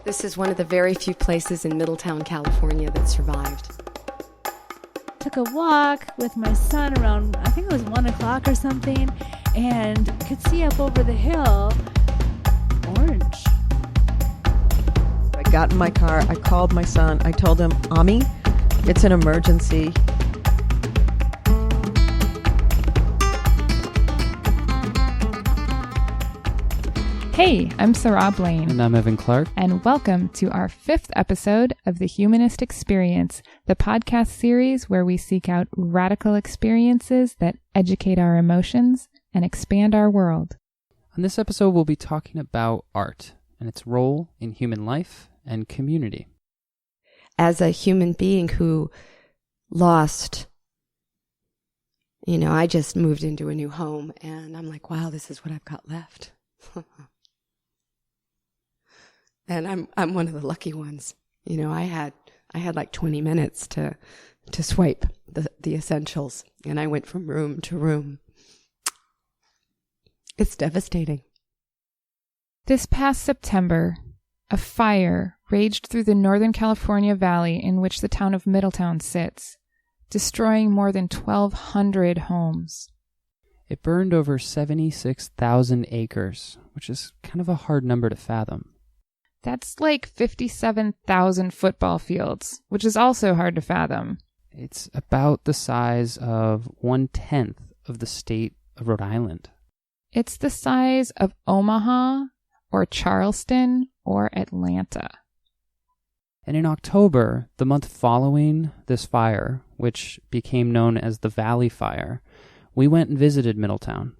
This is one of the very few places in Middletown, California that survived. Took a walk with my son around, I think it was 1 o'clock or something, and could see up over the hill, orange. I got in my car, I called my son, I told him, Ami, it's an emergency. Hey, I'm Seráh Blaine. And I'm Evan Clark. And welcome to our 5th episode of The Humanist Experience, the podcast series where we seek out radical experiences that educate our emotions and expand our world. On this episode, we'll be talking about art and its role in human life and community. As a human being who lost, I just moved into a new home and I'm like, wow, this is what I've got left. And I'm one of the lucky ones. I had like 20 minutes to swipe the essentials, and I went from room to room. It's devastating. This past September, a fire raged through the Northern California valley in which the town of Middletown sits, destroying more than 1,200 homes. It burned over 76,000 acres, which is kind of a hard number to fathom. That's like 57,000 football fields, which is also hard to fathom. It's about the size of 1/10 of the state of Rhode Island. It's the size of Omaha or Charleston or Atlanta. And in October, the month following this fire, which became known as the Valley Fire, we went and visited Middletown,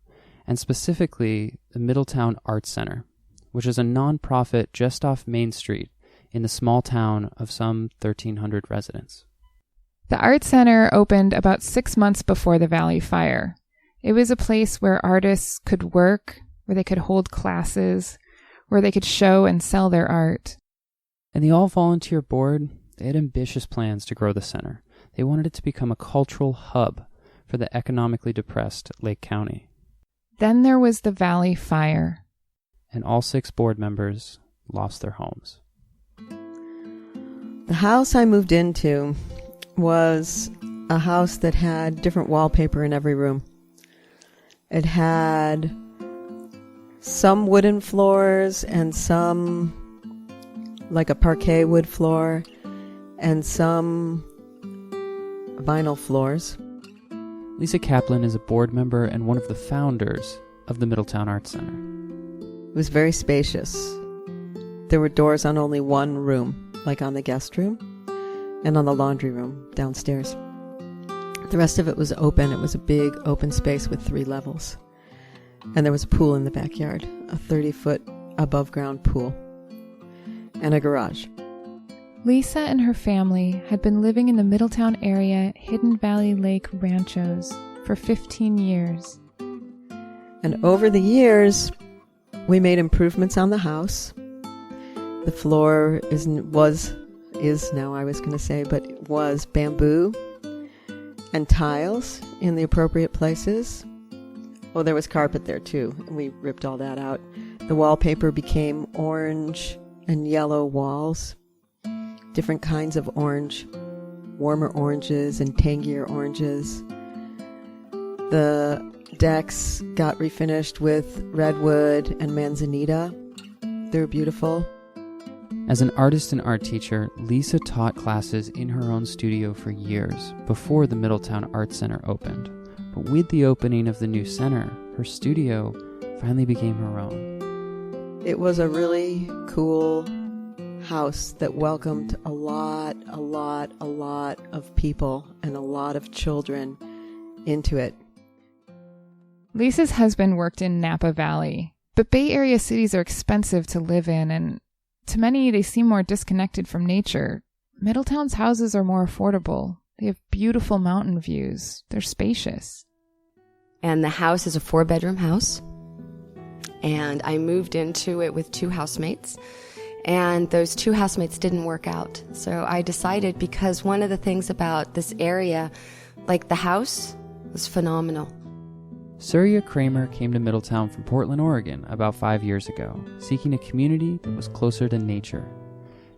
and specifically the Middletown Art Center, which is a nonprofit just off Main Street in the small town of some 1,300 residents. The Art Center opened about 6 months before the Valley Fire. It was a place where artists could work, where they could hold classes, where they could show and sell their art. And the all-volunteer board, they had ambitious plans to grow the center. They wanted it to become a cultural hub for the economically depressed Lake County. Then there was the Valley Fire. And all 6 board members lost their homes. The house I moved into was a house that had different wallpaper in every room. It had some wooden floors and some like a parquet wood floor and some vinyl floors. Lisa Kaplan is a board member and one of the founders of the Middletown Art Center. It was very spacious. There were doors on only one room, like on the guest room and on the laundry room downstairs. The rest of it was open. It was a big open space with 3 levels. And there was a pool in the backyard, a 30-foot above-ground pool, and a garage. Lisa and her family had been living in the Middletown area Hidden Valley Lake ranchos for 15 years. And over the years, we made improvements on the house. The floor was bamboo and tiles in the appropriate places. Oh, there was carpet there too, and we ripped all that out. The wallpaper became orange and yellow walls, different kinds of orange, warmer oranges and tangier oranges. The decks got refinished with redwood and manzanita. They're beautiful. As an artist and art teacher, Lisa taught classes in her own studio for years before the Middletown Art Center opened. But with the opening of the new center, her studio finally became her own. It was a really cool house that welcomed a lot of people and a lot of children into it. Lisa's husband worked in Napa Valley, but Bay Area cities are expensive to live in, and to many they seem more disconnected from nature. Middletown's houses are more affordable. They have beautiful mountain views. They're spacious. And the house is a 4-bedroom house. And I moved into it with 2 housemates. And those 2 housemates didn't work out. So I decided, because one of the things about this area, like the house, was phenomenal. Suryas Kramer came to Middletown from Portland, Oregon about 5 years ago, seeking a community that was closer to nature.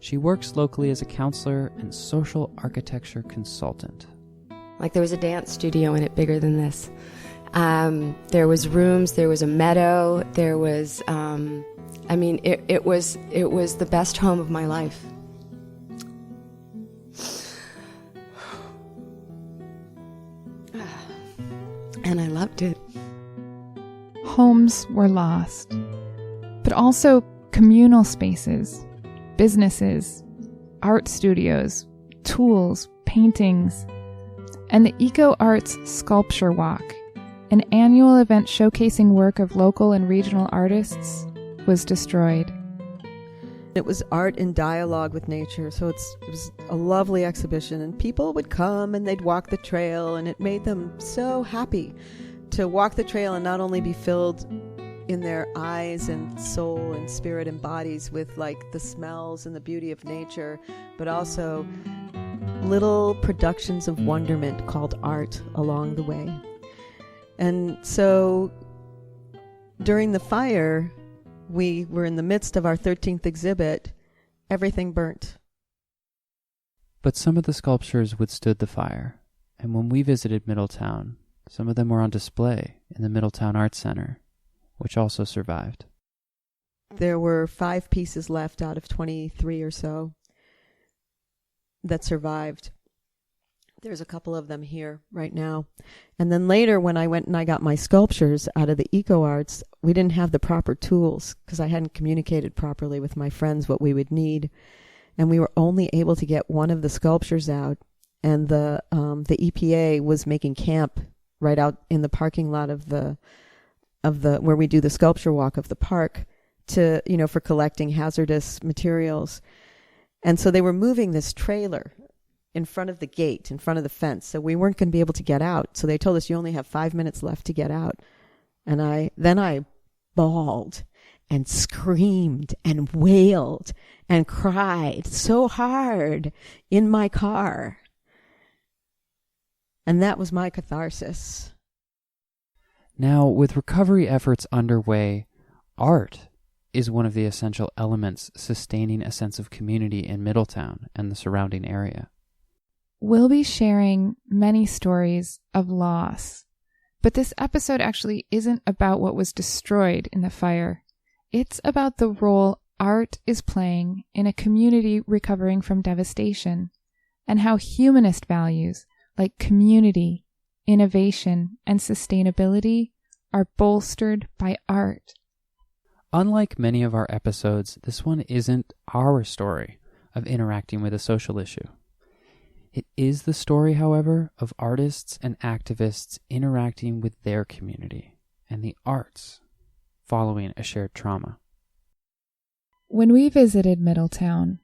She works locally as a counselor and social architecture consultant. Like there was a dance studio in it bigger than this. There was rooms, there was a meadow, there was, it was the best home of my life. And I loved it. Homes were lost, but also communal spaces, businesses, art studios, tools, paintings, and the Eco Arts Sculpture Walk, an annual event showcasing work of local and regional artists, was destroyed. It was art in dialogue with nature, so it was a lovely exhibition, and people would come and they'd walk the trail, and it made them so happy to walk the trail and not only be filled in their eyes and soul and spirit and bodies with like the smells and the beauty of nature, but also little productions of wonderment called art along the way. And so during the fire, we were in the midst of our 13th exhibit. Everything burnt. But some of the sculptures withstood the fire, and when we visited Middletown, some of them were on display in the Middletown Art Center, which also survived. There were 5 pieces left out of 23 or so that survived. There's a couple of them here right now. And then later when I went and I got my sculptures out of the Eco Arts, we didn't have the proper tools because I hadn't communicated properly with my friends what we would need. And we were only able to get one of the sculptures out. And the EPA was making camp right out in the parking lot of the where we do the sculpture walk of the park to, for collecting hazardous materials. And so they were moving this trailer in front of the gate, in front of the fence. So we weren't going to be able to get out. So they told us you only have 5 minutes left to get out. And I bawled and screamed and wailed and cried so hard in my car. And that was my catharsis. Now, with recovery efforts underway, art is one of the essential elements sustaining a sense of community in Middletown and the surrounding area. We'll be sharing many stories of loss, but this episode actually isn't about what was destroyed in the fire. It's about the role art is playing in a community recovering from devastation, and how humanist values like community, innovation, and sustainability are bolstered by art. Unlike many of our episodes, this one isn't our story of interacting with a social issue. It is the story, however, of artists and activists interacting with their community and the arts following a shared trauma. When we visited Middletown,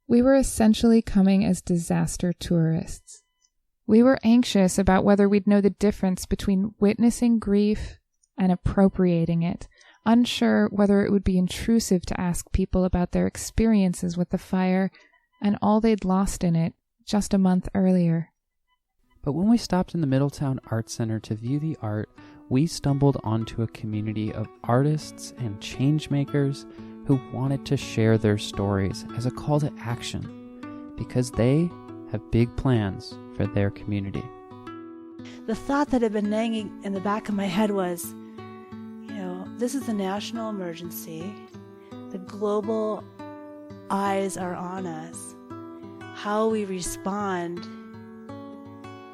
we were essentially coming as disaster tourists. We were anxious about whether we'd know the difference between witnessing grief and appropriating it, unsure whether it would be intrusive to ask people about their experiences with the fire and all they'd lost in it just a month earlier. But when we stopped in the Middletown Art Center to view the art, we stumbled onto a community of artists and changemakers who wanted to share their stories as a call to action because they have big plans for their community. The thought that had been nagging in the back of my head was, this is a national emergency. The global eyes are on us. How we respond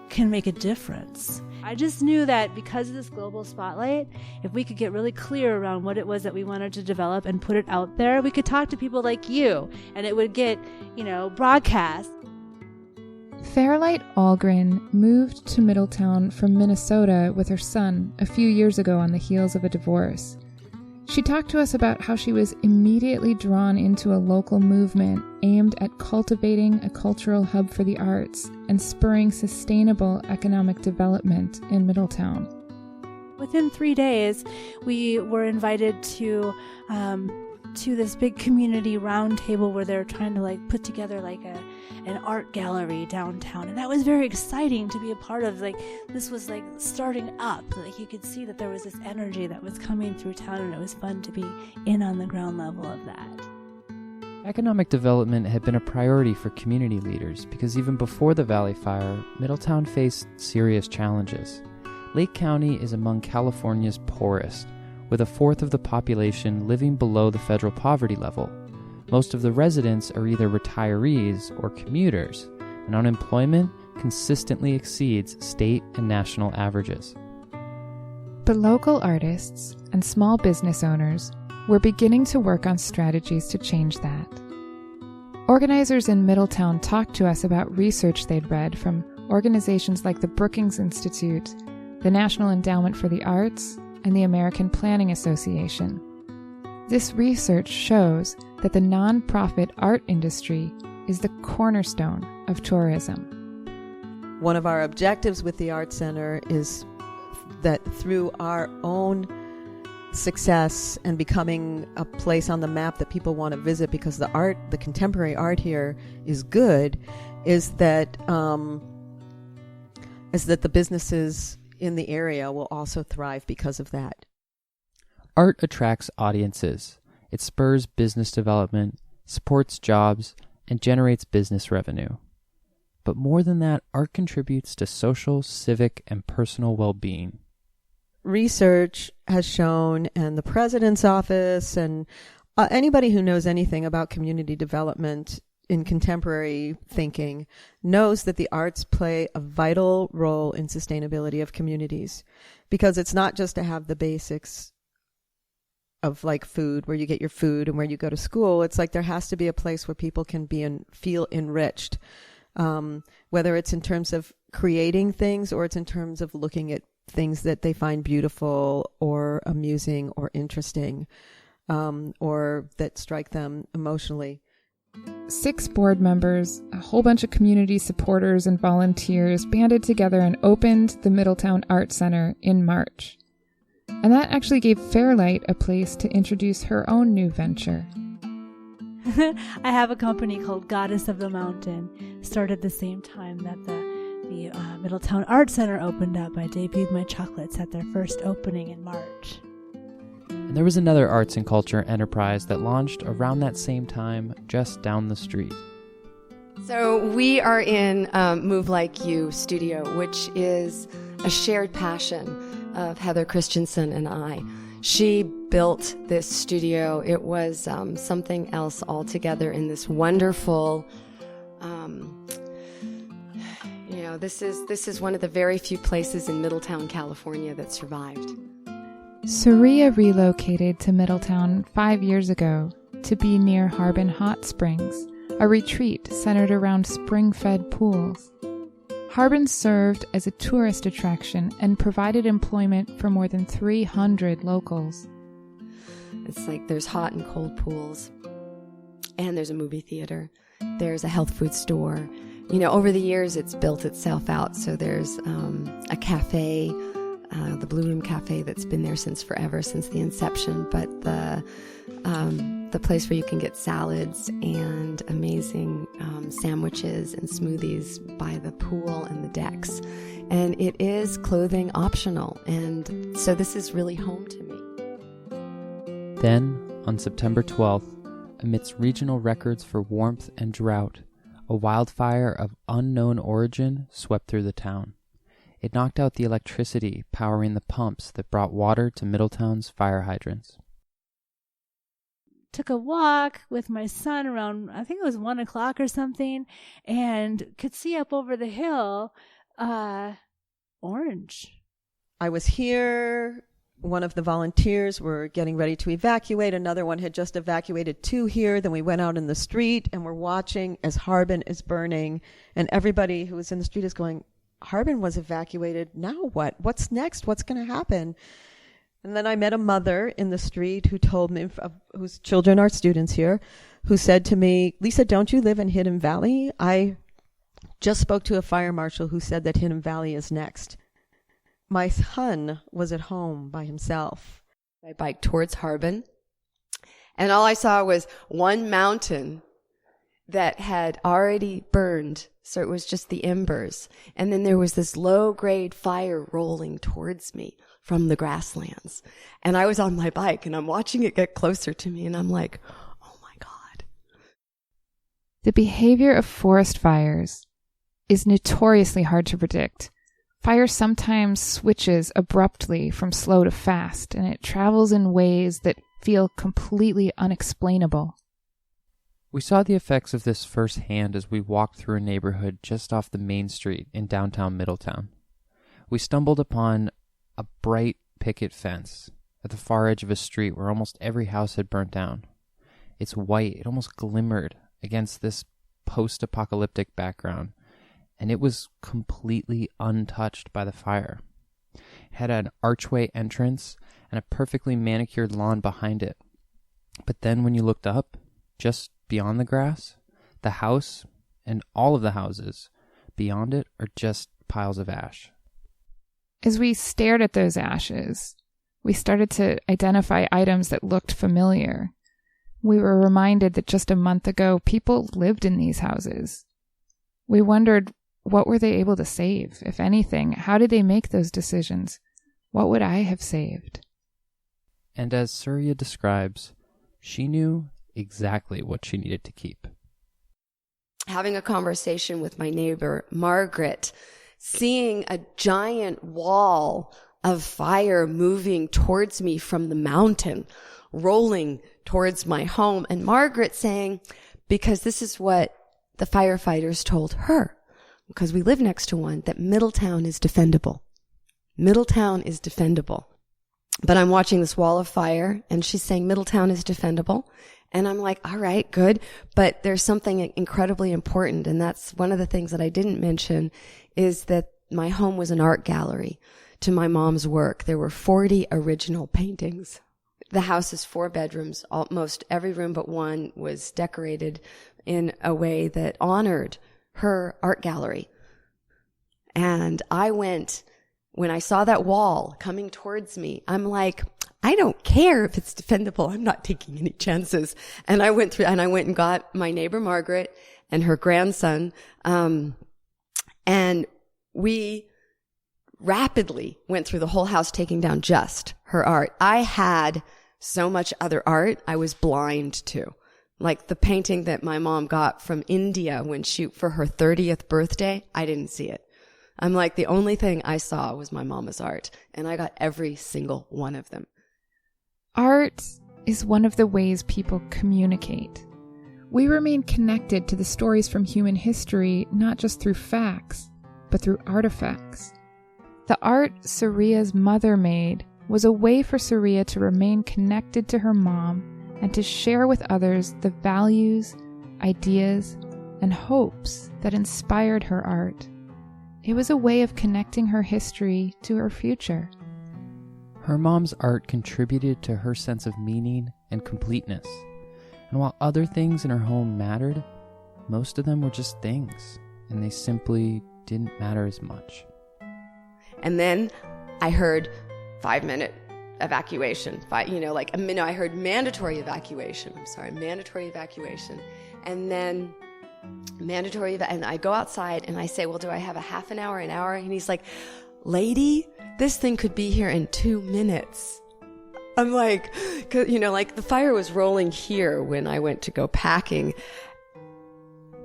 can make a difference. I just knew that because of this global spotlight, if we could get really clear around what it was that we wanted to develop and put it out there, we could talk to people like you, and it would get, broadcast. Fairlight Algren moved to Middletown from Minnesota with her son a few years ago on the heels of a divorce. She talked to us about how she was immediately drawn into a local movement aimed at cultivating a cultural hub for the arts and spurring sustainable economic development in Middletown. Within 3 days, we were invited to this big community roundtable where they're trying to put together an art gallery downtown, and that was very exciting to be a part of. This was starting up. You could see that there was this energy that was coming through town, and it was fun to be in on the ground level of that. Economic development had been a priority for community leaders because even before the Valley Fire, Middletown faced serious challenges. Lake County is among California's poorest, with a fourth of the population living below the federal poverty level. Most of the residents are either retirees or commuters, and unemployment consistently exceeds state and national averages. But local artists and small business owners were beginning to work on strategies to change that. Organizers in Middletown talked to us about research they'd read from organizations like the Brookings Institute, the National Endowment for the Arts, and the American Planning Association. This research shows that the nonprofit art industry is the cornerstone of tourism. One of our objectives with the Art Center is that through our own success and becoming a place on the map that people want to visit because the contemporary art here is good, is that the businesses in the area will also thrive because of that. Art attracts audiences. It spurs business development, supports jobs, and generates business revenue. But more than that, art contributes to social, civic, and personal well-being. Research has shown, and the president's office, and anybody who knows anything about community development in contemporary thinking knows that the arts play a vital role in sustainability of communities, because it's not just to have the basics of like food, where you get your food and where you go to school. It's like there has to be a place where people can be and feel enriched, whether it's in terms of creating things or it's in terms of looking at things that they find beautiful or amusing or interesting, or that strike them emotionally. 6 board members, a whole bunch of community supporters and volunteers banded together and opened the Middletown Art Center in March. And that actually gave Fairlight a place to introduce her own new venture. I have a company called Goddess of the Mountain, started the same time that the Middletown Art Center opened up. I debuted my chocolates at their first opening in March. And there was another arts and culture enterprise that launched around that same time just down the street. So we are in Move Like You studio, which is a shared passion of Heather Christensen and I. She built this studio. It was something else altogether in this wonderful, this is one of the very few places in Middletown, California that survived. Suryas relocated to Middletown 5 years ago to be near Harbin Hot Springs, a retreat centered around spring-fed pools. Harbin served as a tourist attraction and provided employment for more than 300 locals. It's like there's hot and cold pools, and there's a movie theater, there's a health food store. Over the years, it's built itself out. So there's a cafe, the Blue Room Cafe, that's been there since forever, since the inception. But the place where you can get salads and amazing sandwiches and smoothies by the pool and the decks. And it is clothing optional. And so this is really home to me. Then, on September 12th, amidst regional records for warmth and drought, a wildfire of unknown origin swept through the town. It knocked out the electricity powering the pumps that brought water to Middletown's fire hydrants. Took a walk with my son around, I think it was 1 o'clock or something, and could see up over the hill, orange. I was here. One of the volunteers were getting ready to evacuate. Another one had just evacuated 2 here. Then we went out in the street and we're watching as Harbin is burning. And everybody who was in the street is going, Harbin was evacuated. Now what? What's next? What's going to happen? And then I met a mother in the street who told me, whose children are students here, who said to me, Lisa, don't you live in Hidden Valley? I just spoke to a fire marshal who said that Hidden Valley is next. My son was at home by himself. I biked towards Harbin, and all I saw was one mountain that had already burned, so it was just the embers. And then there was this low-grade fire rolling towards me from the grasslands. And I was on my bike, and I'm watching it get closer to me, and I'm like, oh my God. The behavior of forest fires is notoriously hard to predict. Fire sometimes switches abruptly from slow to fast, and it travels in ways that feel completely unexplainable. We saw the effects of this firsthand as we walked through a neighborhood just off the main street in downtown Middletown. We stumbled upon a bright picket fence at the far edge of a street where almost every house had burnt down. It's white, it almost glimmered against this post-apocalyptic background, and it was completely untouched by the fire. It had an archway entrance and a perfectly manicured lawn behind it. But then when you looked up, just beyond the grass, the house and all of the houses beyond it are just piles of ash. As we stared at those ashes, we started to identify items that looked familiar. We were reminded that just a month ago, people lived in these houses. We wondered, what were they able to save, if anything? How did they make those decisions? What would I have saved? And as Suryas describes, she knew exactly what she needed to keep. Having a conversation with my neighbor, Margaret, seeing a giant wall of fire moving towards me from the mountain, rolling towards my home, and Margaret saying, because this is what the firefighters told her, because we live next to one, that Middletown is defendable. Middletown is defendable. But I'm watching this wall of fire, and she's saying Middletown is defendable. And I'm like, all right, good. But there's something incredibly important, and that's one of the things that I didn't mention, is that my home was an art gallery to my mom's work. There were 40 original paintings. The house is 4 bedrooms. Almost every room but one was decorated in a way that honored her art gallery. And I went, when I saw that wall coming towards me, I'm like, I don't care if it's defendable. I'm not taking any chances. And I went and got my neighbor Margaret and her grandson. And we rapidly went through the whole house taking down just her art. I had so much other art I was blind to. Like the painting that my mom got from India for her 30th birthday, I didn't see it. I'm like, the only thing I saw was my mama's art, and I got every single one of them. Art is one of the ways people communicate. We remain connected to the stories from human history, not just through facts, but through artifacts. The art Suryas' mother made was a way for Suryas to remain connected to her mom and to share with others the values, ideas, and hopes that inspired her art. It was a way of connecting her history to her future. Her mom's art contributed to her sense of meaning and completeness. And while other things in her home mattered, most of them were just things, and they simply didn't matter as much. And then I heard 5-minute evacuation. I heard mandatory evacuation. Mandatory evacuation. And then and I go outside and I say, well, do I have a half an hour, an hour? And he's like, lady, this thing could be here in 2 minutes. I'm like, the fire was rolling here when I went to go packing.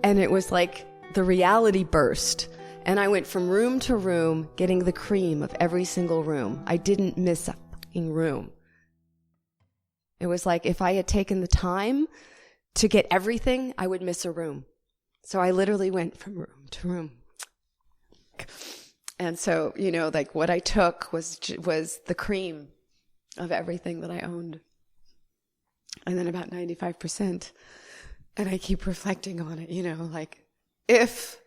And it was like the reality burst. And I went from room to room, getting the cream of every single room. I didn't miss a fucking room. It was like if I had taken the time to get everything, I would miss a room. So I literally went from room to room. And so, what I took was the cream of everything that I owned. And then about 95%. And I keep reflecting on it, if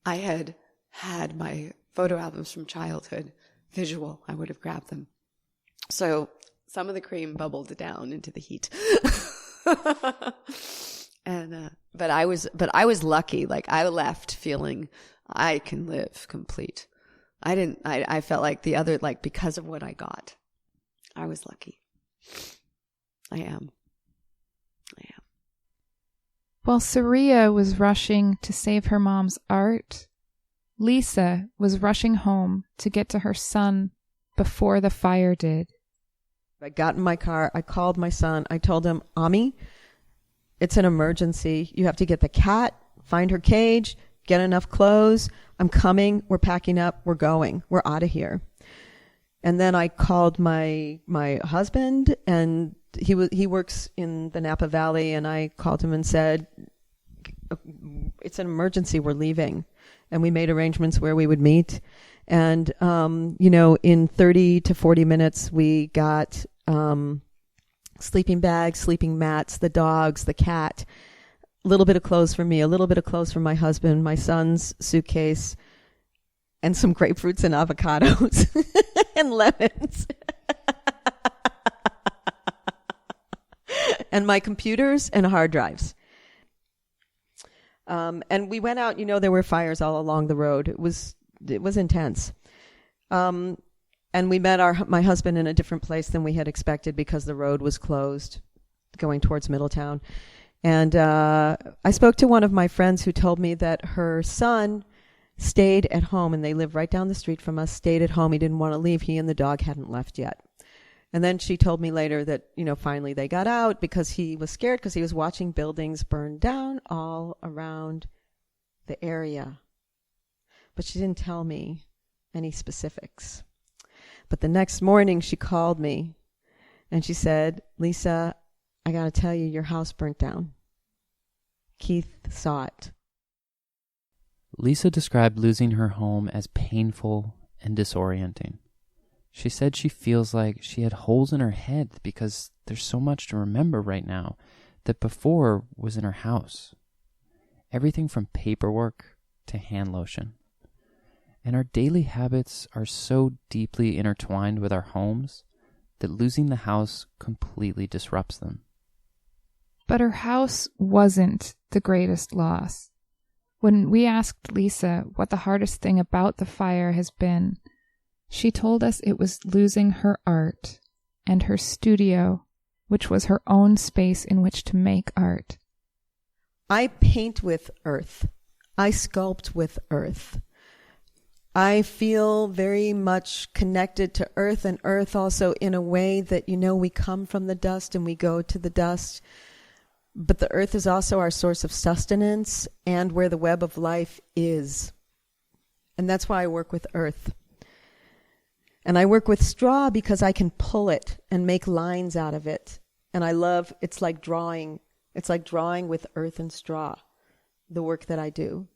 I had my photo albums from childhood visual, I would have grabbed them. So some of the cream bubbled down into the heat. But I was lucky. I left feeling I can live complete. I felt like the other, because of what I got, I was lucky. I am. While Suryas was rushing to save her mom's art, Lisa was rushing home to get to her son before the fire did. I got in my car. I called my son. I told him, Ami, It's an emergency. You have to get the cat, find her cage, get enough clothes. I'm coming. We're packing up. We're going. We're out of here. And then I called my husband, and he works in the Napa Valley, and I called him and said, it's an emergency. We're leaving. And we made arrangements where we would meet. And, in 30 to 40 minutes, we got sleeping bags, sleeping mats, the dogs, the cat, a little bit of clothes for me, a little bit of clothes for my husband, my son's suitcase, and some grapefruits and avocados and lemons. And my computers and hard drives. And we went out, there were fires all along the road. It was intense. And we met my husband in a different place than we had expected because the road was closed going towards Middletown. And I spoke to one of my friends who told me that her son stayed at home, and they live right down the street from us, stayed at home. He didn't want to leave. He and the dog hadn't left yet. And then she told me later that, finally they got out because he was scared because he was watching buildings burn down all around the area. But she didn't tell me any specifics. But the next morning she called me and she said, Lisa, I got to tell you, your house burnt down. Keith saw it. Lisa described losing her home as painful and disorienting. She said she feels like she had holes in her head because there's so much to remember right now that before was in her house. Everything from paperwork to hand lotion. And our daily habits are so deeply intertwined with our homes that losing the house completely disrupts them. But her house wasn't the greatest loss. When we asked Lisa what the hardest thing about the fire has been, she told us it was losing her art and her studio, which was her own space in which to make art. I paint with earth. I sculpt with earth. I feel very much connected to earth, and earth also in a way that, we come from the dust and we go to the dust. But the earth is also our source of sustenance and where the web of life is. And that's why I work with earth. And I work with straw because I can pull it and make lines out of it. And it's like drawing. It's like drawing with earth and straw, the work that I do.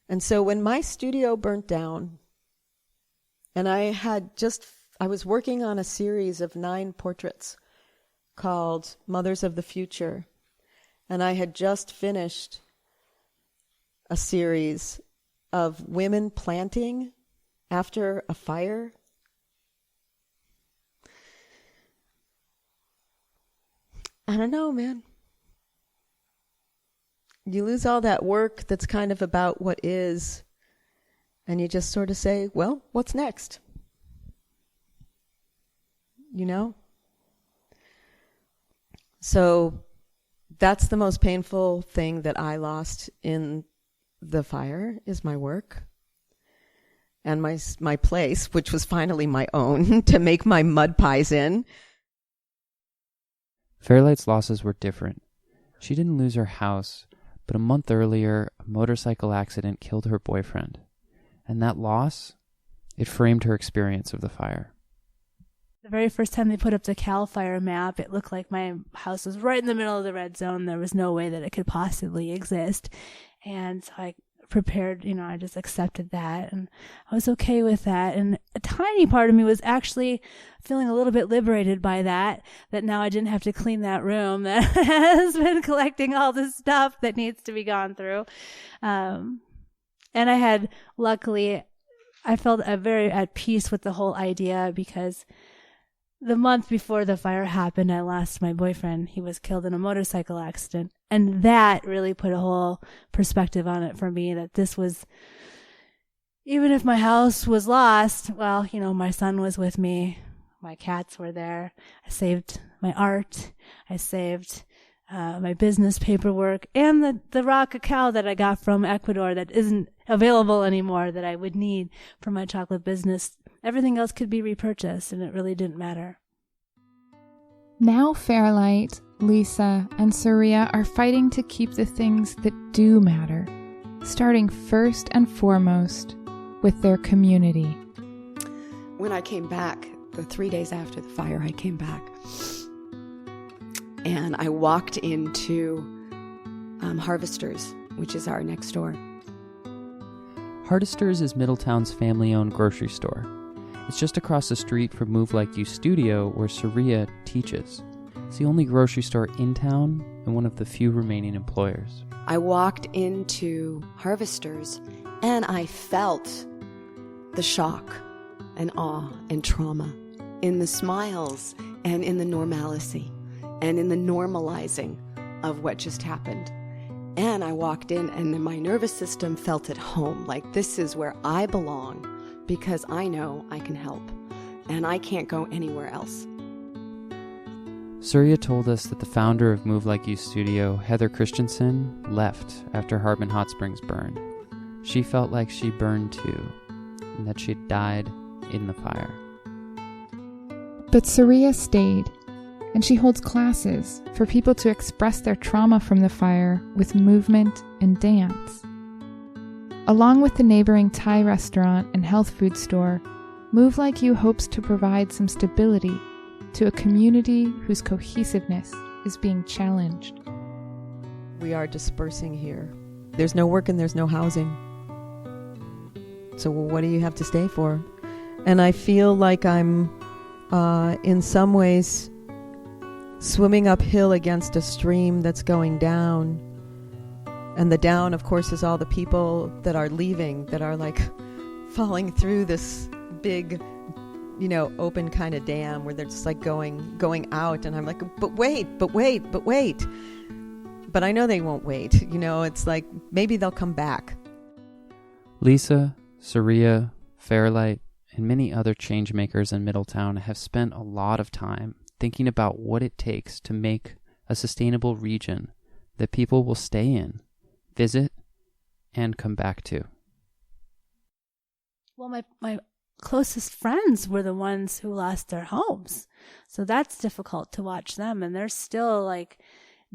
And so when my studio burnt down, and I was working on a series of 9 portraits called Mothers of the Future, and I had just finished a series of women planting after a fire. I don't know, man. You lose all that work that's kind of about what is, and you just sort of say, well, what's next? So that's the most painful thing that I lost in the fire is my work and my place, which was finally my own to make my mud pies in. Fairlight's losses were different. She didn't lose her house, but a month earlier, a motorcycle accident killed her boyfriend. And that loss, it framed her experience of the fire. The very first time they put up the CAL FIRE map, it looked like my house was right in the middle of the red zone. There was no way that it could possibly exist. And so I prepared, I just accepted that, and I was okay with that. And a tiny part of me was actually feeling a little bit liberated by that now I didn't have to clean that room that has been collecting all the stuff that needs to be gone through. And luckily, I felt very at peace with the whole idea because the month before the fire happened, I lost my boyfriend. He was killed in a motorcycle accident. And that really put a whole perspective on it for me, that this was, even if my house was lost, well, my son was with me. My cats were there. I saved my art. I saved my business paperwork and the raw cacao that I got from Ecuador that isn't available anymore that I would need for my chocolate business. Everything else could be repurchased, and it really didn't matter. Now Fairlight, Lisa, and Suryas are fighting to keep the things that do matter, starting first and foremost with their community. When I came back, the 3 days after the fire, I came back. And I walked into Harvesters, which is our next door. Harvesters is Middletown's family-owned grocery store. It's just across the street from Move Like You Studio, where Suryas teaches. It's the only grocery store in town and one of the few remaining employers. I walked into Harvesters and I felt the shock and awe and trauma in the smiles and in the normalcy and in the normalizing of what just happened. And I walked in and then my nervous system felt at home, like this is where I belong because I know I can help and I can't go anywhere else. Suryas told us that the founder of Move Like You Studio, Heather Christensen, left after Harbin Hot Springs burned. She felt like she burned too, and that she had died in the fire. But Suryas stayed, and she holds classes for people to express their trauma from the fire with movement and dance. Along with the neighboring Thai restaurant and health food store, Move Like You hopes to provide some stability to a community whose cohesiveness is being challenged. We are dispersing here. There's no work and there's no housing. So what do you have to stay for? And I feel like I'm, in some ways, swimming uphill against a stream that's going down. And the down, of course, is all the people that are leaving, that are like falling through this big, open kind of dam where they're just like going out. And I'm like, but wait. But I know they won't wait. It's like maybe they'll come back. Lisa, Suryas, Fairlight, and many other change makers in Middletown have spent a lot of time thinking about what it takes to make a sustainable region that people will stay in, visit, and come back to. Well, my closest friends were the ones who lost their homes. So that's difficult to watch them. And they're still like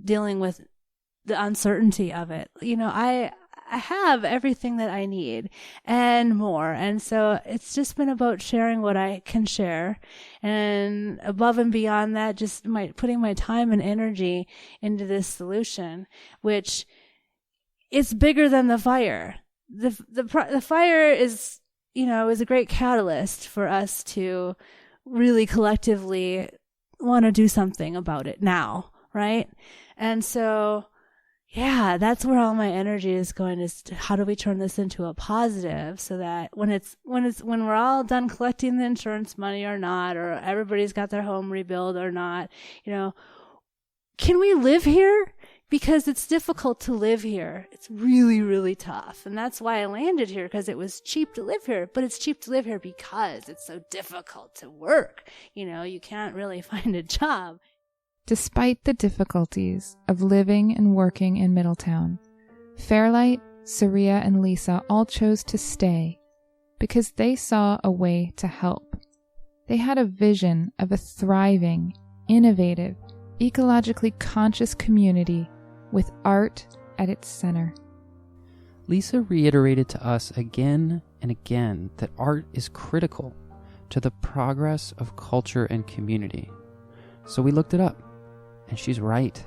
dealing with the uncertainty of it. I have everything that I need and more. And so it's just been about sharing what I can share. And above and beyond that, just putting my time and energy into this solution, which is bigger than the fire. The fire is, is a great catalyst for us to really collectively want to do something about it now, right? And so, yeah, that's where all my energy is going, is to how do we turn this into a positive so that when we're all done collecting the insurance money or not, or everybody's got their home rebuilt or not, can we live here? Because it's difficult to live here. It's really, really tough. And that's why I landed here, because it was cheap to live here. But it's cheap to live here because it's so difficult to work. You can't really find a job. Despite the difficulties of living and working in Middletown, Fairlight, Suryas, and Lisa all chose to stay because they saw a way to help. They had a vision of a thriving, innovative, ecologically conscious community with art at its center. Lisa reiterated to us again and again that art is critical to the progress of culture and community. So we looked it up, and she's right.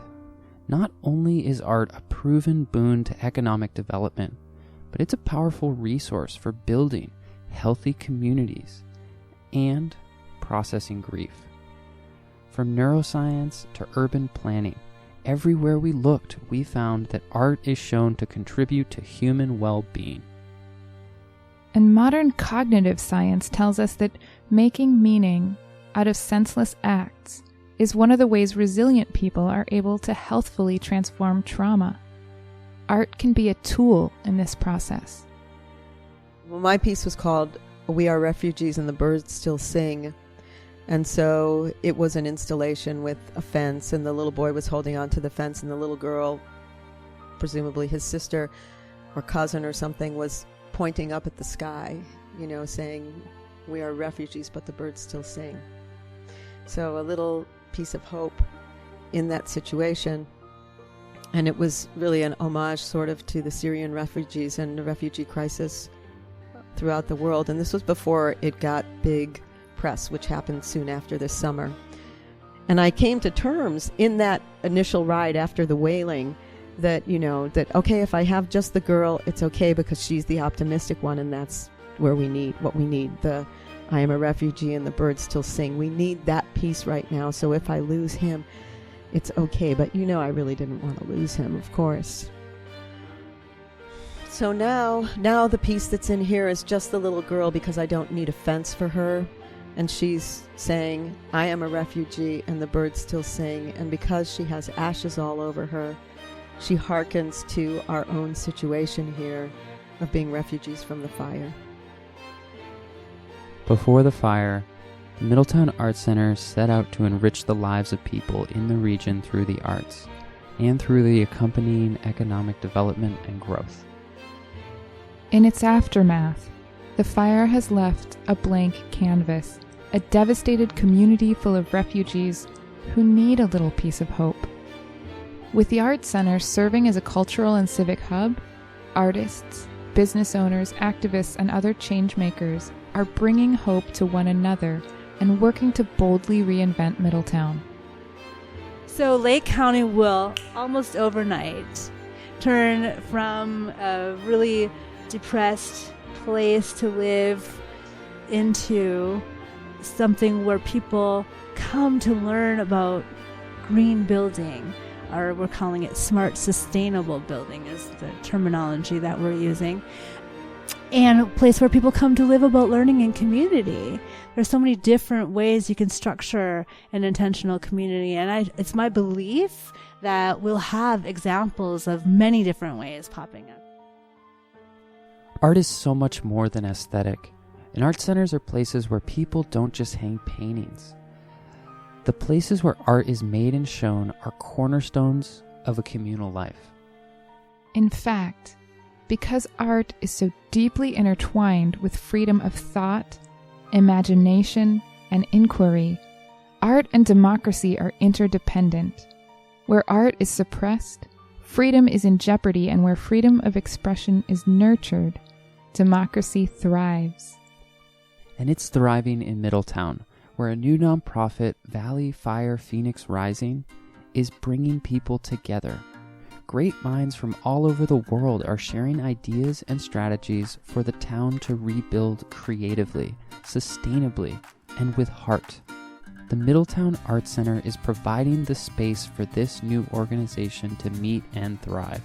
Not only is art a proven boon to economic development, but it's a powerful resource for building healthy communities and processing grief. From neuroscience to urban planning, everywhere we looked, we found that art is shown to contribute to human well-being. And modern cognitive science tells us that making meaning out of senseless acts is one of the ways resilient people are able to healthfully transform trauma. Art can be a tool in this process. Well, my piece was called We Are Refugees and the Birds Still Sing. And so it was an installation with a fence, and the little boy was holding onto the fence, and the little girl, presumably his sister or cousin or something, was pointing up at the sky, saying, we are refugees, but the birds still sing. So a little piece of hope in that situation. And it was really an homage sort of to the Syrian refugees and the refugee crisis throughout the world. And this was before it got big press, which happened soon after this summer. And I came to terms in that initial ride after the wailing that, that, okay, if I have just the girl, it's okay because she's the optimistic one, and that's where we need what we need. The I am a refugee and the birds still sing. We need that piece right now. So if I lose him, it's okay. But I really didn't want to lose him, of course. So now the piece that's in here is just the little girl because I don't need a fence for her. And she's saying, I am a refugee and the birds still sing. And because she has ashes all over her, she hearkens to our own situation here of being refugees from the fire. Before the fire, the Middletown Art Center set out to enrich the lives of people in the region through the arts and through the accompanying economic development and growth. In its aftermath, the fire has left a blank canvas, a devastated community full of refugees who need a little piece of hope. With the Art Center serving as a cultural and civic hub, artists, business owners, activists, and other change makers are bringing hope to one another and working to boldly reinvent Middletown. So Lake County will, almost overnight, turn from a really depressed place to live into something where people come to learn about green building, or we're calling it smart, sustainable building is the terminology that we're using. And a place where people come to live about learning in community. There's so many different ways you can structure an intentional community. And it's my belief that we'll have examples of many different ways popping up. Art is so much more than aesthetic, and art centers are places where people don't just hang paintings. The places where art is made and shown are cornerstones of a communal life. In fact, because art is so deeply intertwined with freedom of thought, imagination, and inquiry, art and democracy are interdependent. Where art is suppressed, freedom is in jeopardy, and where freedom of expression is nurtured, democracy thrives. And it's thriving in Middletown, where a new nonprofit, Valley Fire Phoenix Rising, is bringing people together. Great minds from all over the world are sharing ideas and strategies for the town to rebuild creatively, sustainably, and with heart. The Middletown Art Center is providing the space for this new organization to meet and thrive.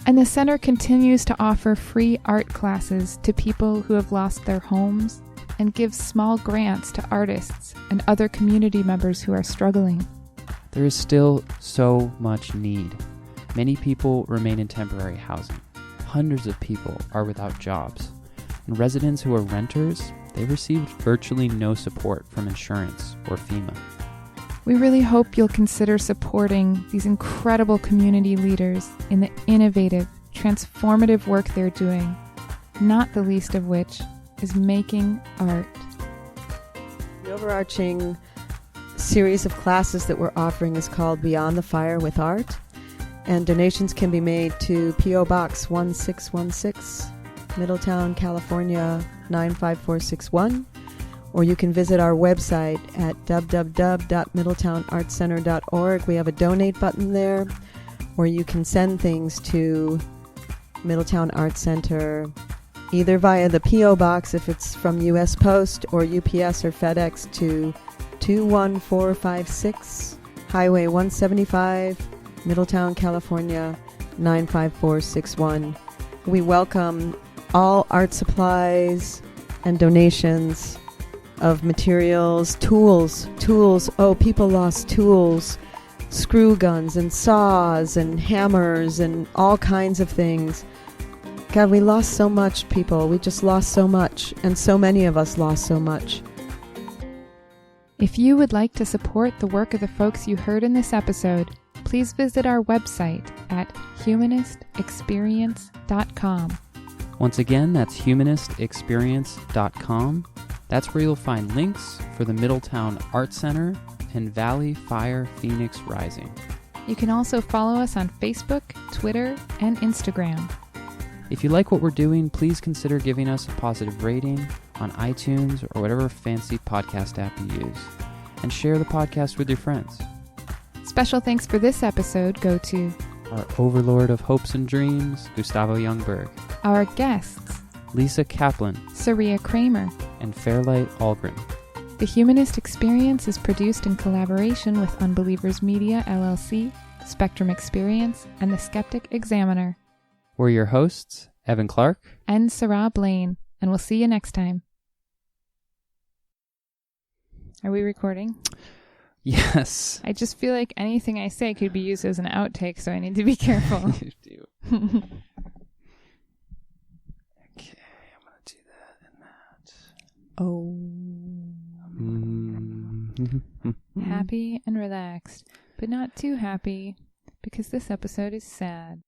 And the center continues to offer free art classes to people who have lost their homes and gives small grants to artists and other community members who are struggling. There is still so much need. Many people remain in temporary housing. Hundreds of people are without jobs. And residents who are renters, they received virtually no support from insurance or FEMA. We really hope you'll consider supporting these incredible community leaders in the innovative, transformative work they're doing, not the least of which is making art. The overarching series of classes that we're offering is called Beyond the Fire with Art, and donations can be made to P.O. Box 1616, Middletown, California 95461, or you can visit our website at www.middletownartcenter.org. We have a donate button there, or you can send things to Middletown Art Center either via the P.O. Box if it's from U.S. Post, or UPS or FedEx to 21456 Highway 175, Middletown, California 95461. We welcome all art supplies and donations of materials, tools. Oh, people lost tools, screw guns and saws and hammers and all kinds of things. God, we lost so much, people. We just lost so much, and so many of us lost so much. If you would like to support the work of the folks you heard in this episode, please visit our website at humanistexperience.com. Once again, that's humanistexperience.com. That's where you'll find links for the Middletown Art Center, and Valley Fire Phoenix Rising. You can also follow us on Facebook, Twitter, and Instagram. If you like what we're doing, please consider giving us a positive rating on iTunes or whatever fancy podcast app you use, and share the podcast with your friends. Special thanks for this episode go to Our overlord of hopes and dreams, Gustavo Youngberg, our guests, Lisa Kaplan, Seráh Kramer. and Fairlight Algren. The Humanist Experience is produced in collaboration with Unbelievers Media, LLC, Spectrum Experience, and the Skeptic Examiner. We're your hosts, Evan Clark And Seráh Blaine, and we'll see you next time. Are we recording? Yes. I just feel like anything I say could be used as an outtake, so I need to be careful. You do. Okay, I'm going to do that and that. Oh. Happy and relaxed, but not too happy, because this episode is sad.